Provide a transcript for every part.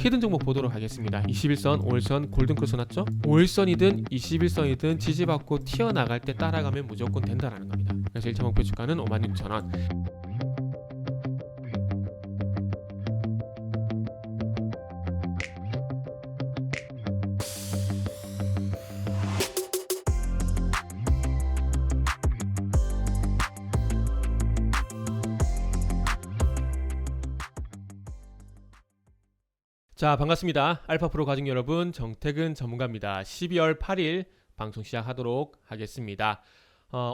히든 종목 보도록 하겠습니다. 21선, 5일선, 골든크로스 났죠? 5일선이든 21선이든 지지받고 튀어나갈 때 따라가면 무조건 된다라는 겁니다. 그래서 1차 목표 주가는 56,000원. 자, 반갑습니다. 알파프로 가족 여러분, 정태근 전문가입니다. 12월 8일 방송 시작하도록 하겠습니다.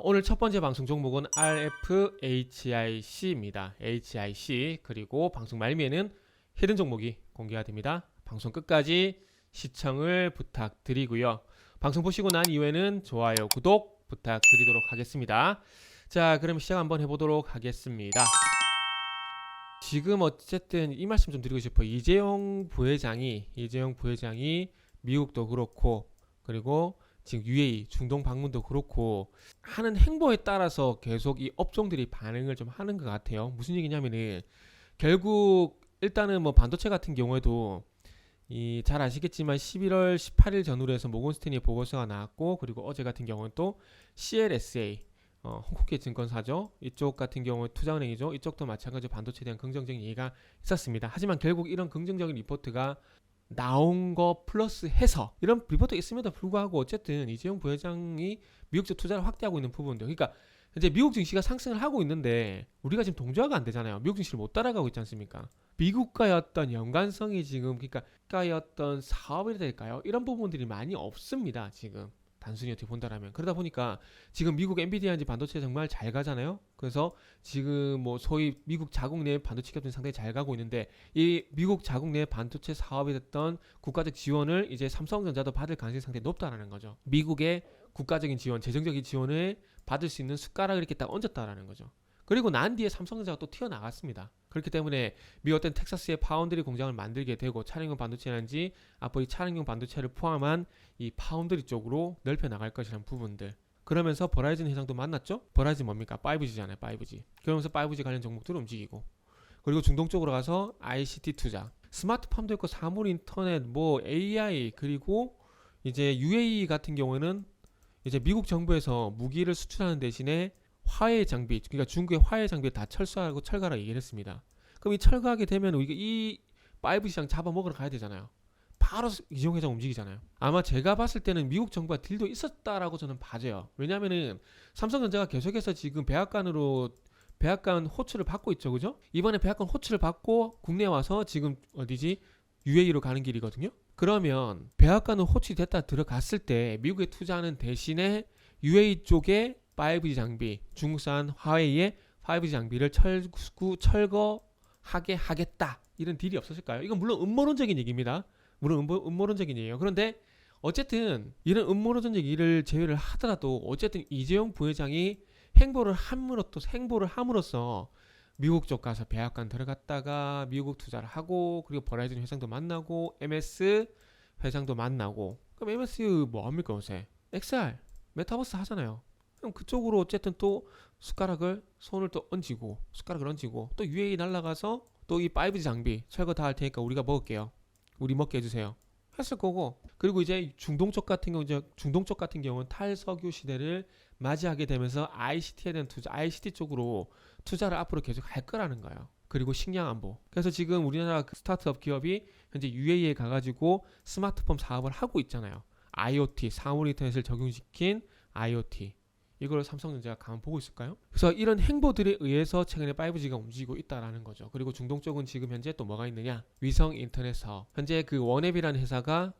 오늘 첫 번째 방송 종목은 RFHIC입니다. HIC, 그리고 방송 말미에는 히든 종목이 공개가 됩니다. 방송 끝까지 시청을 부탁드리고요. 방송 보시고 난 이후에는 좋아요, 구독 부탁드리도록 하겠습니다. 자, 그럼 시작 한번 해보도록 하겠습니다. 지금 어쨌든 이 말씀 좀 드리고 싶어요. 이재용 부회장이 미국도 그렇고, 그리고 지금 UAE 중동 방문도 그렇고 하는 행보에 따라서 계속 이 업종들이 반응을 좀 하는 것 같아요. 무슨 얘기냐면은 결국 일단은 뭐 반도체 같은 경우에도 잘 아시겠지만 11월 18일 전후로 해서 모건스탠리 보고서가 나왔고, 그리고 어제 같은 경우는 또 CLSA 홍콩계 증권사죠. 이쪽 같은 경우 투자은행이죠. 이쪽도 마찬가지로 반도체에 대한 긍정적인 얘기가 있었습니다. 하지만 결국 이런 긍정적인 리포트가 나온 거 플러스 해서 이런 리포트가 있음에도 불구하고 어쨌든 이재용 부회장이 미국적 투자를 확대하고 있는 부분들, 그러니까 이제 미국 증시가 상승을 하고 있는데 우리가 지금 동조화가 안 되잖아요. 미국 증시를 못 따라가고 있지 않습니까? 미국과의 어떤 연관성이 지금, 그러니까 미국과의 어떤 사업이 될까요? 이런 부분들이 많이 없습니다. 지금 단순히 어떻게 본다라면. 그러다 보니까 지금 미국 엔비디아인지 반도체 정말 잘 가잖아요. 그래서 지금 뭐 소위 미국 자국 내 반도체 기업들이 상당히 잘 가고 있는데, 이 미국 자국 내 반도체 사업이 됐던 국가적 지원을 이제 삼성전자도 받을 가능성이 상당히 높다라는 거죠. 미국의 국가적인 지원, 재정적인 지원을 받을 수 있는 숟가락을 이렇게 딱 얹었다라는 거죠. 그리고 난 뒤에 삼성전자가 또 튀어나갔습니다. 그렇기 때문에 미국 어떤 텍사스의 파운드리 공장을 만들게 되고, 차량용 반도체라든지 앞으로 이 차량용 반도체를 포함한 이 파운드리 쪽으로 넓혀 나갈 것이라는 부분들. 그러면서 버라이즌 회장도 만났죠? 버라이즌 뭡니까? 5G잖아요. 5G. 그러면서 5G 관련 종목들을 움직이고, 그리고 중동 쪽으로 가서 ICT 투자, 스마트팜도 있고 사물 인터넷, 뭐 AI, 그리고 이제 UAE 같은 경우에는 이제 미국 정부에서 무기를 수출하는 대신에 화해 장비, 그러니까 중국의 화해 장비 다 철수하고 철가라고 얘기를 했습니다. 그럼 이 철거하게 되면 이 5G 시장 잡아먹으러 가야 되잖아요. 바로 이재용 회장 움직이잖아요. 아마 제가 봤을 때는 미국 정부가 딜도 있었다라고 저는 봐져요. 왜냐면은 삼성전자가 계속해서 지금 백악관 호출을 받고 있죠, 그죠? 이번에 백악관 호출을 받고 국내에 와서 지금 어디지? UAE로 가는 길이거든요. 그러면 백악관 호출이 됐다 들어갔을 때 미국에 투자하는 대신에 UAE 쪽에 5G 장비, 중국산 화웨이의 5G 장비를 철거하게 하겠다, 이런 딜이 없었을까요? 이건 물론 음모론적인 얘기입니다. 물론 음모론적인 얘기예요. 그런데 어쨌든 이런 음모론적 얘기를 제외를 하더라도 어쨌든 이재용 부회장이 행보를 함으로써 미국 쪽 가서 백악관 들어갔다가 미국 투자를 하고, 그리고 버라이즌 회장도 만나고, MS 회장도 만나고. 그럼 MS 뭐 합니까 요새? XR 메타버스 하잖아요. 그럼 그쪽으로 어쨌든 또 손을 또 얹고 또 UAE 날아가서 또 이 5G 장비 철거 다 할 테니까 우리가 먹을게요. 우리 먹게 해주세요. 했을 거고. 그리고 이제 중동 쪽 같은 경우는 탈석유 시대를 맞이하게 되면서 ICT에 대한 ICT 쪽으로 투자를 앞으로 계속 할 거라는 거예요. 그리고 식량 안보. 그래서 지금 우리나라 스타트업 기업이 현재 UAE에 가가지고 스마트폰 사업을 하고 있잖아요. IoT, 사물 인터넷을 적용시킨 IoT. 이걸 삼성전자가 가만 보고 있을까요? 그래서 이런 행보들에 의해서 최근에 5G가 움직이고 있다라는 거죠. 그리고 중동 쪽은 지금 현재 또 뭐가 있느냐? 위성 인터넷 사업. 현재 그 원웹이라는 회사가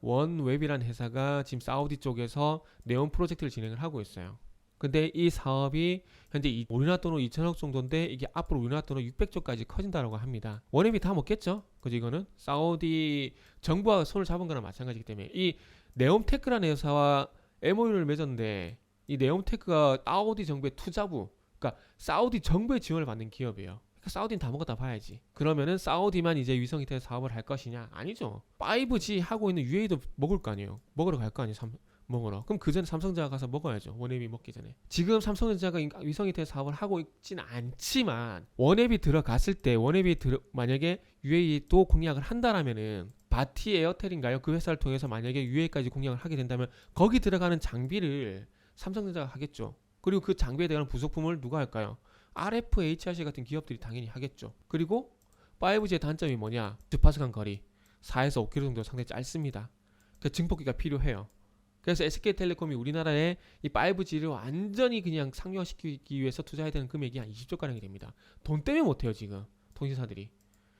지금 사우디 쪽에서 네온 프로젝트를 진행을 하고 있어요. 근데 이 사업이 현재 우리나라 돈으로 2천억 정도인데 이게 앞으로 우리나라 돈으로 600조까지 커진다고 합니다. 원앱이 다 먹겠죠? 그죠? 이거는 사우디 정부와 손을 잡은 거나 마찬가지이기 때문에 이 네옴테크라는 회사와 MOU를 맺었는데, 이 네옴테크가 사우디 정부의 투자부, 그러니까 사우디 정부의 지원을 받는 기업이에요. 그러니까 사우디는 다 먹었다 봐야지. 그러면은 사우디만 이제 위성 인터넷 사업을 할 것이냐? 아니죠. 5G 하고 있는 UAE도 먹을 거 아니에요. 먹으러 갈 거 아니에요. 먹으러. 그럼 그 전에 삼성전자가 가서 먹어야죠. 원앱이 먹기 전에. 지금 삼성전자가 위성 인터넷 사업을 하고 있진 않지만 원앱이 들어갔을 때 만약에 UAE도 공략을 한다라면은 바티 에어텔인가요? 그 회사를 통해서 만약에 UA까지 공략을 하게 된다면 거기 들어가는 장비를 삼성전자가 하겠죠. 그리고 그 장비에 대한 부속품을 누가 할까요? RFHIC 같은 기업들이 당연히 하겠죠. 그리고 5G의 단점이 뭐냐? 주파수 간 거리 4에서 5km 정도 상당히 짧습니다. 그 증폭기가 필요해요. 그래서 SK텔레콤이 우리나라에 이 5G를 완전히 그냥 상용화시키기 위해서 투자해야 되는 금액이 한 20조가량이 됩니다. 돈 때문에 못해요 지금 통신사들이.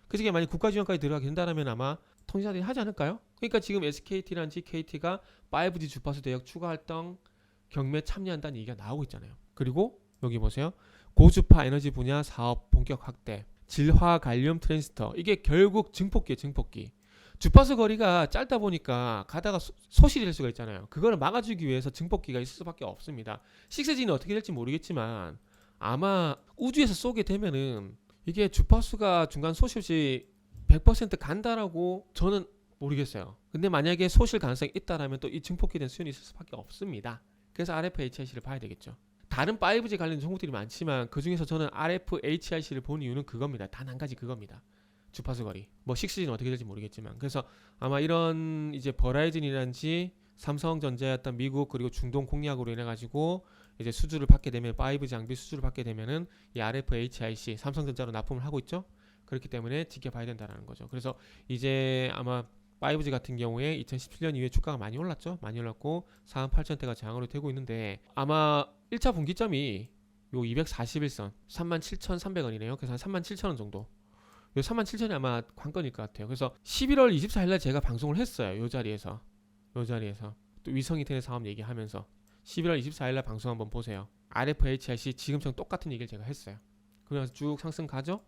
그중에 만약 국가 지원까지 들어가게 된다면 아마 통신사들이 하지 않을까요? 그러니까 지금 SKT라든지 KT가 5G 주파수 대역 추가 활동 경매에 참여한다는 얘기가 나오고 있잖아요. 그리고 여기 보세요. 고주파 에너지 분야 사업 본격 확대, 질화 갈륨 트랜지스터. 이게 결국 증폭기예요, 증폭기. 주파수 거리가 짧다 보니까 가다가 소실이 될 수가 있잖아요. 그걸 막아주기 위해서 증폭기가 있을 수밖에 없습니다. 6G는 어떻게 될지 모르겠지만 아마 우주에서 쏘게 되면은 이게 주파수가 중간 소실 없이 100% 간다라고 저는 모르겠어요. 근데 만약에 소실 가능성이 있다라면 또 이 증폭기에 대한 수요는 있을 수밖에 없습니다. 그래서 RFHIC를 봐야 되겠죠. 다른 5G 관련 종목들이 많지만 그 중에서 저는 RFHIC를 본 이유는 그겁니다. 단 한 가지 그겁니다. 주파수 거리. 뭐 6G는 어떻게 될지 모르겠지만 그래서 아마 이런 이제 버라이즌이란지 삼성전자였던 미국 그리고 중동 공략으로 인해 가지고 이제 수주를 받게 되면 5G 장비 수주를 받게 되면은 이 RFHIC 삼성전자로 납품을 하고 있죠. 그렇기 때문에 지켜봐야 된다는 거죠. 그래서 이제 아마 5G 같은 경우에 2017년 이후에 주가가 많이 올랐죠. 많이 올랐고 48,000대가 저항으로 되고 있는데 아마 1차 분기점이 요 241선 37,300원이네요. 그래서 한 37,000원 정도. 요 37,000원이 아마 관건일 것 같아요. 그래서 11월 24일날 제가 방송을 했어요. 요 자리에서 또 위성이태넷 사업 얘기하면서 11월 24일날 방송 한번 보세요. RFHIC 지금처럼 똑같은 얘기를 제가 했어요. 그래서 쭉 상승 가죠.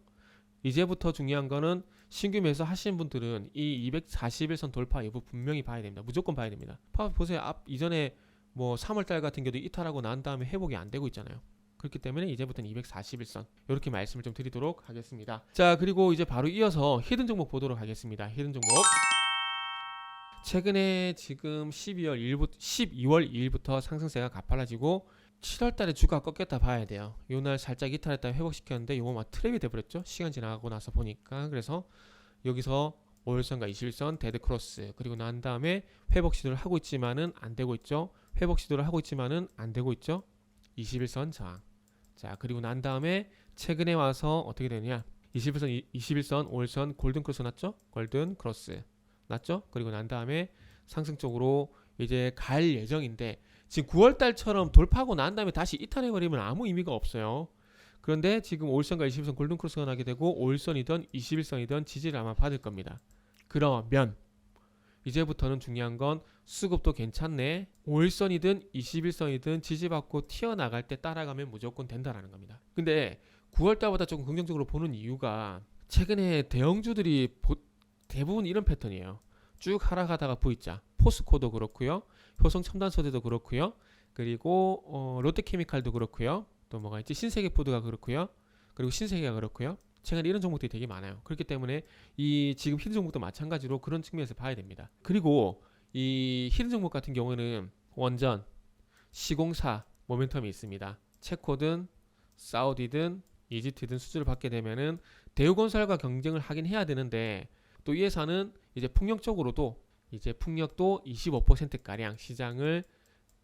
이제부터 중요한 거는 신규 매수 하시는 분들은 이 241선 돌파 여부 분명히 봐야 됩니다. 무조건 봐야 됩니다. 보세요. 이전에 뭐 3월달 같은 경우도 이탈하고 난 다음에 회복이 안 되고 있잖아요. 그렇기 때문에 이제부터는 241선 이렇게 말씀을 좀 드리도록 하겠습니다. 자, 그리고 이제 바로 이어서 히든 종목 보도록 하겠습니다. 히든 종목 최근에 지금 12월 2일부터 상승세가 가팔라지고 7월달에 주가가 꺾였다 봐야 돼요. 요날 살짝 이탈했다 회복시켰는데 요거 막 트랩이 돼버렸죠. 시간 지나가고 나서 보니까. 그래서 여기서 5일선과 21선 데드 크로스 그리고 난 다음에 회복 시도를 하고 있지만은 안 되고 있죠. 회복 시도를 하고 있지만은 안 되고 있죠. 21선 저항. 자, 그리고 난 다음에 최근에 와서 어떻게 되느냐? 21선 5일선 골든 크로스 났죠? 골든 크로스 났죠? 그리고 난 다음에 상승 쪽으로 이제 갈 예정인데 지금 9월달처럼 돌파하고 난 다음에 다시 이탈해버리면 아무 의미가 없어요. 그런데 지금 5일선과 21선 골든 크로스가 나게 되고 5일선이든 21선이든 지지를 아마 받을 겁니다. 그러면 이제부터는 중요한 건 수급도 괜찮네. 5일선이든 21선이든 지지받고 튀어나갈 때 따라가면 무조건 된다라는 겁니다. 근데 9월달보다 조금 긍정적으로 보는 이유가 최근에 대형주들이 대부분 이런 패턴이에요. 쭉 하락하다가 V자, 포스코도 그렇고요. 효성첨단소재도 그렇고요. 그리고 롯데케미칼도 그렇고요. 또 뭐가 있지? 신세계푸드가 그렇고요. 그리고 신세계가 그렇고요. 최근에 이런 종목들이 되게 많아요. 그렇기 때문에 이 지금 히든 종목도 마찬가지로 그런 측면에서 봐야 됩니다. 그리고 이 히든 종목 같은 경우는 원전, 시공사 모멘텀이 있습니다. 체코든 사우디든 이집트든 수주를 받게 되면은 대우건설과 경쟁을 하긴 해야 되는데 또 이 회사는 이제 풍력 쪽으로도 이제 풍력도 25%가량 시장을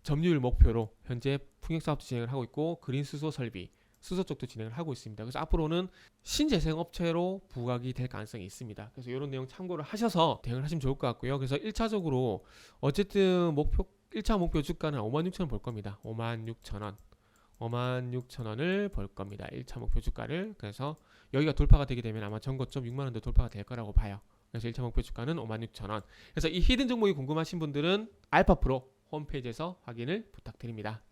점유율 목표로 현재 풍력 사업도 진행을 하고 있고 그린 수소 설비, 수소 쪽도 진행을 하고 있습니다. 그래서 앞으로는 신재생 업체로 부각이 될 가능성이 있습니다. 그래서 이런 내용 참고를 하셔서 대응을 하시면 좋을 것 같고요. 그래서 1차적으로 어쨌든 1차 목표 주가는 56,000원 볼 겁니다. 56,000원. 56,000원을 볼 겁니다. 1차 목표 주가를. 그래서 여기가 돌파가 되게 되면 아마 전고점 6만원도 돌파가 될 거라고 봐요. 그래서 1차 목표 주가는 56,000원. 그래서 이 히든 종목이 궁금하신 분들은 알파프로 홈페이지에서 확인을 부탁드립니다.